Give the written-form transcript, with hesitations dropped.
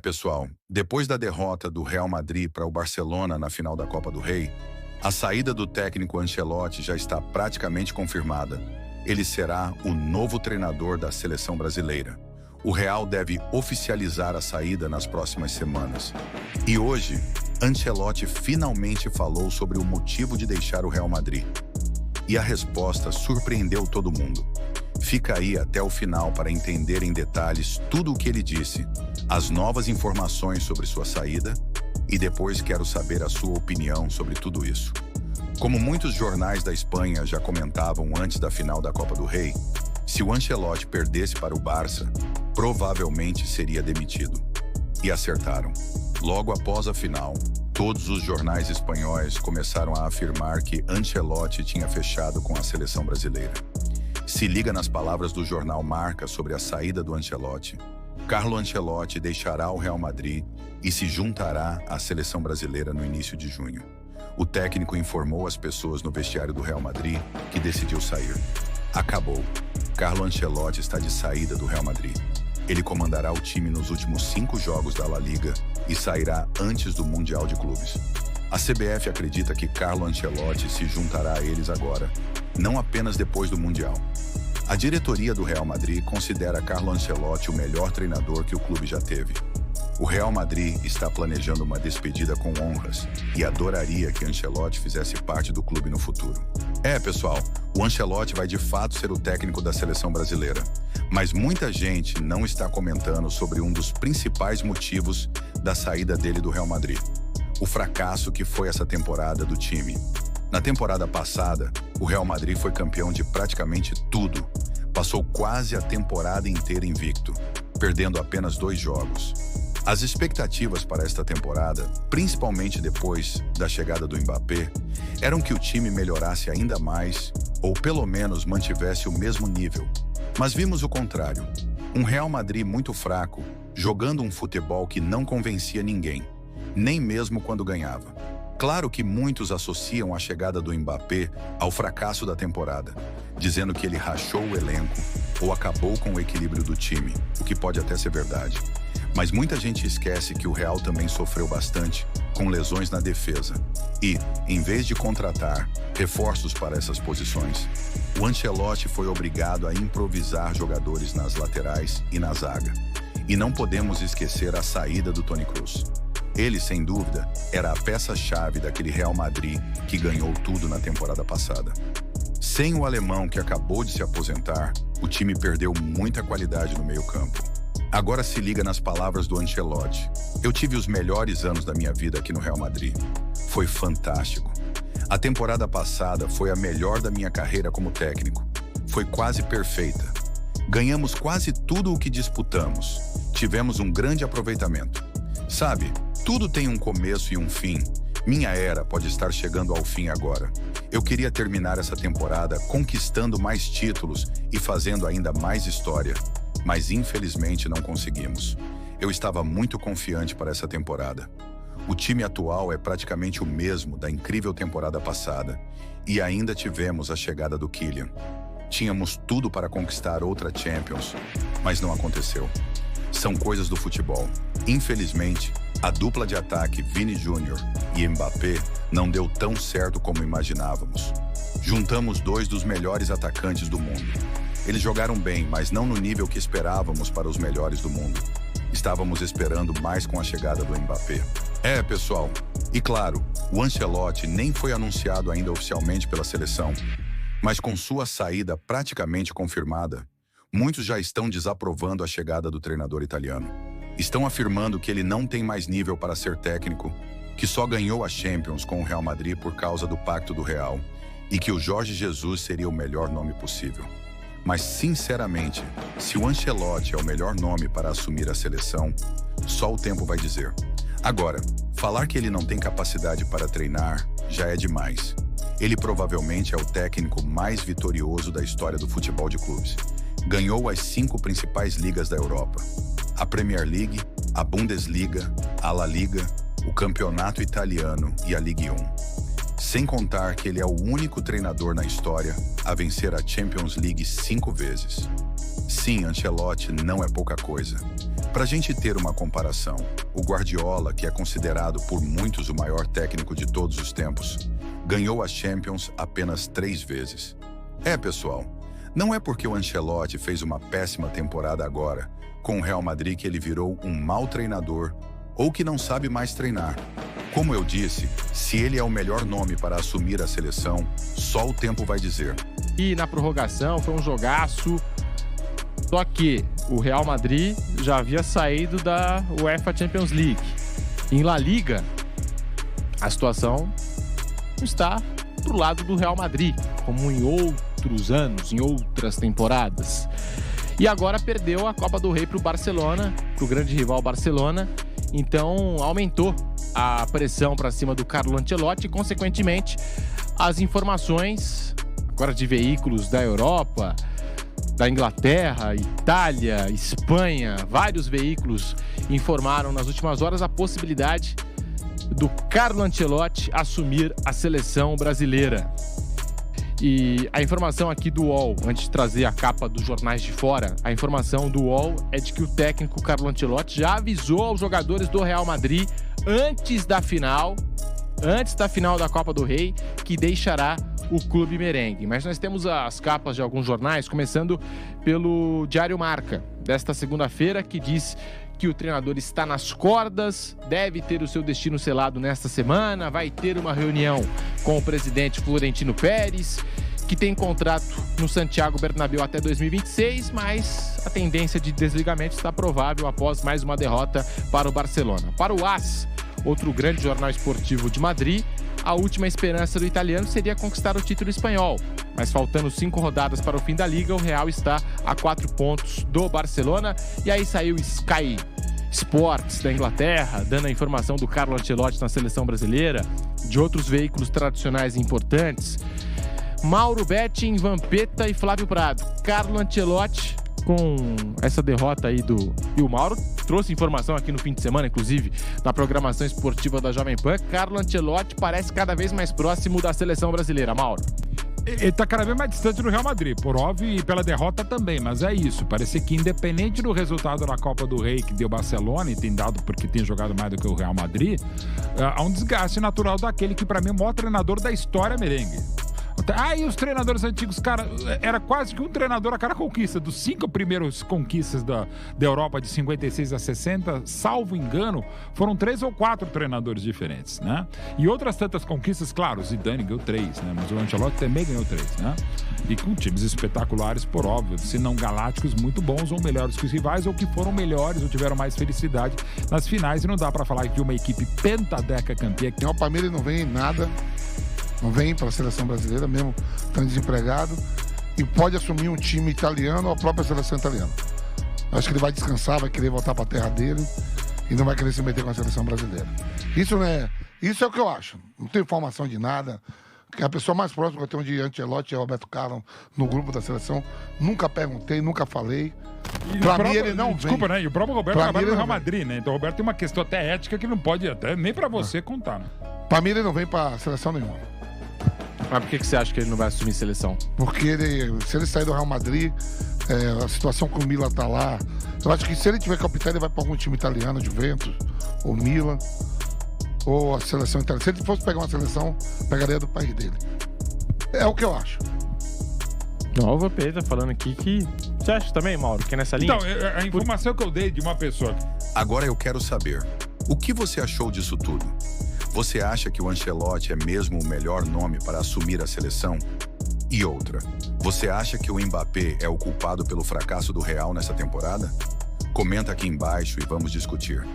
Pessoal, depois da derrota do Real Madrid para o Barcelona na final da Copa do Rei, a saída do técnico Ancelotti já está praticamente confirmada. Ele será o novo treinador da seleção brasileira. O Real deve oficializar a saída nas próximas semanas. E hoje, Ancelotti finalmente falou sobre o motivo de deixar o Real Madrid. E a resposta surpreendeu todo mundo. Fica aí até o final para entender em detalhes tudo o que ele disse, as novas informações sobre sua saída, e depois quero saber a sua opinião sobre tudo isso. Como muitos jornais da Espanha já comentavam antes da final da Copa do Rei, se o Ancelotti perdesse para o Barça, provavelmente seria demitido. E acertaram. Logo após a final, todos os jornais espanhóis começaram a afirmar que Ancelotti tinha fechado com a seleção brasileira. Se liga nas palavras do jornal Marca sobre a saída do Ancelotti. Carlo Ancelotti deixará o Real Madrid e se juntará à seleção brasileira no início de junho. O técnico informou as pessoas no vestiário do Real Madrid que decidiu sair. Acabou. Carlo Ancelotti está de saída do Real Madrid. Ele comandará o time nos últimos 5 jogos da La Liga e sairá antes do Mundial de Clubes. A CBF acredita que Carlo Ancelotti se juntará a eles agora, não apenas depois do Mundial. A diretoria do Real Madrid considera Carlo Ancelotti o melhor treinador que o clube já teve. O Real Madrid está planejando uma despedida com honras e adoraria que Ancelotti fizesse parte do clube no futuro. Pessoal, o Ancelotti vai de fato ser o técnico da seleção brasileira, mas muita gente não está comentando sobre um dos principais motivos da saída dele do Real Madrid: o fracasso que foi essa temporada do time. Na temporada passada, o Real Madrid foi campeão de praticamente tudo. Passou quase a temporada inteira invicto, perdendo apenas 2 jogos. As expectativas para esta temporada, principalmente depois da chegada do Mbappé, eram que o time melhorasse ainda mais, ou pelo menos mantivesse o mesmo nível. Mas vimos o contrário. Um Real Madrid muito fraco, jogando um futebol que não convencia ninguém, nem mesmo quando ganhava. Claro que muitos associam a chegada do Mbappé ao fracasso da temporada, dizendo que ele rachou o elenco ou acabou com o equilíbrio do time, o que pode até ser verdade. Mas muita gente esquece que o Real também sofreu bastante com lesões na defesa. E, em vez de contratar reforços para essas posições, o Ancelotti foi obrigado a improvisar jogadores nas laterais e na zaga. E não podemos esquecer a saída do Toni Kroos. Ele, sem dúvida, era a peça-chave daquele Real Madrid que ganhou tudo na temporada passada. Sem o alemão que acabou de se aposentar, o time perdeu muita qualidade no meio-campo. Agora se liga nas palavras do Ancelotti. Eu tive os melhores anos da minha vida aqui no Real Madrid. Foi fantástico. A temporada passada foi a melhor da minha carreira como técnico. Foi quase perfeita. Ganhamos quase tudo o que disputamos. Tivemos um grande aproveitamento. Sabe, tudo tem um começo e um fim. Minha era pode estar chegando ao fim agora. Eu queria terminar essa temporada conquistando mais títulos e fazendo ainda mais história, mas infelizmente não conseguimos. Eu estava muito confiante para essa temporada. O time atual é praticamente o mesmo da incrível temporada passada e ainda tivemos a chegada do Kylian. Tínhamos tudo para conquistar outra Champions, mas não aconteceu. São coisas do futebol. Infelizmente, a dupla de ataque Vini Júnior e Mbappé não deu tão certo como imaginávamos. Juntamos 2 dos melhores atacantes do mundo. Eles jogaram bem, mas não no nível que esperávamos para os melhores do mundo. Estávamos esperando mais com a chegada do Mbappé. Pessoal, e claro, o Ancelotti nem foi anunciado ainda oficialmente pela seleção, mas com sua saída praticamente confirmada, muitos já estão desaprovando a chegada do treinador italiano. Estão afirmando que ele não tem mais nível para ser técnico, que só ganhou a Champions com o Real Madrid por causa do Pacto do Real e que o Jorge Jesus seria o melhor nome possível. Mas, sinceramente, se o Ancelotti é o melhor nome para assumir a seleção, só o tempo vai dizer. Agora, falar que ele não tem capacidade para treinar já é demais. Ele provavelmente é o técnico mais vitorioso da história do futebol de clubes. Ganhou as 5 principais ligas da Europa: a Premier League, a Bundesliga, a La Liga, o Campeonato Italiano e a Ligue 1. Sem contar que ele é o único treinador na história a vencer a Champions League 5 vezes. Sim, Ancelotti não é pouca coisa. Para a gente ter uma comparação, o Guardiola, que é considerado por muitos o maior técnico de todos os tempos, ganhou a Champions apenas 3 vezes. Pessoal, não é porque o Ancelotti fez uma péssima temporada agora, com o Real Madrid, que ele virou um mau treinador ou que não sabe mais treinar. Como eu disse, se ele é o melhor nome para assumir a seleção, só o tempo vai dizer. E na prorrogação foi um jogaço, só que o Real Madrid já havia saído da UEFA Champions League. Em La Liga, a situação está pro lado do Real Madrid, como em outros anos, em outras temporadas. E agora perdeu a Copa do Rei para o Barcelona, para o grande rival Barcelona. Então aumentou a pressão para cima do Carlo Ancelotti e, consequentemente, as informações agora de veículos da Europa, da Inglaterra, Itália, Espanha, vários veículos informaram nas últimas horas a possibilidade do Carlo Ancelotti assumir a seleção brasileira. E a informação aqui do UOL, antes de trazer a capa dos jornais de fora, a informação do UOL é de que o técnico Carlo Ancelotti já avisou aos jogadores do Real Madrid antes da final da Copa do Rei, que deixará o clube merengue. Mas nós temos as capas de alguns jornais, começando pelo Diário Marca, desta segunda-feira, que diz que o treinador está nas cordas, deve ter o seu destino selado nesta semana, vai ter uma reunião com o presidente Florentino Pérez, que tem contrato no Santiago Bernabéu até 2026, mas a tendência de desligamento está provável após mais uma derrota para o Barcelona. Para o AS, outro grande jornal esportivo de Madrid, a última esperança do italiano seria conquistar o título espanhol. Mas faltando 5 rodadas para o fim da Liga, o Real está a 4 pontos do Barcelona. E aí saiu Sky Sports da Inglaterra, dando a informação do Carlo Ancelotti na seleção brasileira, de outros veículos tradicionais importantes. Mauro Betting, Vampeta e Flávio Prado. Carlo Ancelotti com essa derrota aí E o Mauro trouxe informação aqui no fim de semana, inclusive, na programação esportiva da Jovem Pan. Carlo Ancelotti parece cada vez mais próximo da seleção brasileira, Mauro. Ele tá cada vez mais distante do Real Madrid, por óbvio, e pela derrota também, mas é isso. Parece que independente do resultado da Copa do Rei que deu Barcelona, e tem dado porque tem jogado mais do que o Real Madrid, há um desgaste natural daquele que pra mim é o maior treinador da história merengue. E os treinadores antigos, cara, era quase que um treinador a cada conquista. Dos 5 primeiros conquistas da Europa de 56 a 60, salvo engano, foram 3 ou 4 treinadores diferentes, né? E outras tantas conquistas, claro, o Zidane ganhou 3, né? Mas o Ancelotti também ganhou 3, né? E com times espetaculares, por óbvio, se não galácticos, muito bons ou melhores que os rivais, ou que foram melhores ou tiveram mais felicidade nas finais. E não dá pra falar de uma equipe pentadeca campeã. O Palmeiras não vem em nada. Não vem para a seleção brasileira, mesmo estando desempregado, e pode assumir um time italiano ou a própria seleção italiana. Acho que ele vai descansar, vai querer voltar para a terra dele e não vai querer se meter com a seleção brasileira. Isso é o que eu acho. Não tenho informação de nada. A pessoa mais próxima que eu tenho de Ancelotti é Roberto Carlos no grupo da seleção. Nunca perguntei, nunca falei. Pra mim ele não vem. Desculpa, né? E o próprio Roberto trabalha no Real Madrid, né? Então o Roberto tem uma questão até ética que não pode até nem pra você contar, né? Pra mim ele não vem pra seleção nenhuma. Mas por que você acha que ele não vai assumir seleção? Porque se ele sair do Real Madrid, a situação com o Milan tá lá. Eu acho que se ele tiver que optar, ele vai pra algum time italiano, Juventus, ou Milan, ou a seleção italiana. Se ele fosse pegar uma seleção, pegaria do país dele. É o que eu acho. Não, o Vampeta tá falando aqui que... Você acha também, Mauro, que é nessa linha? Então, a informação que eu dei de uma pessoa... Agora eu quero saber, o que você achou disso tudo? Você acha que o Ancelotti é mesmo o melhor nome para assumir a seleção? E outra, você acha que o Mbappé é o culpado pelo fracasso do Real nessa temporada? Comenta aqui embaixo e vamos discutir.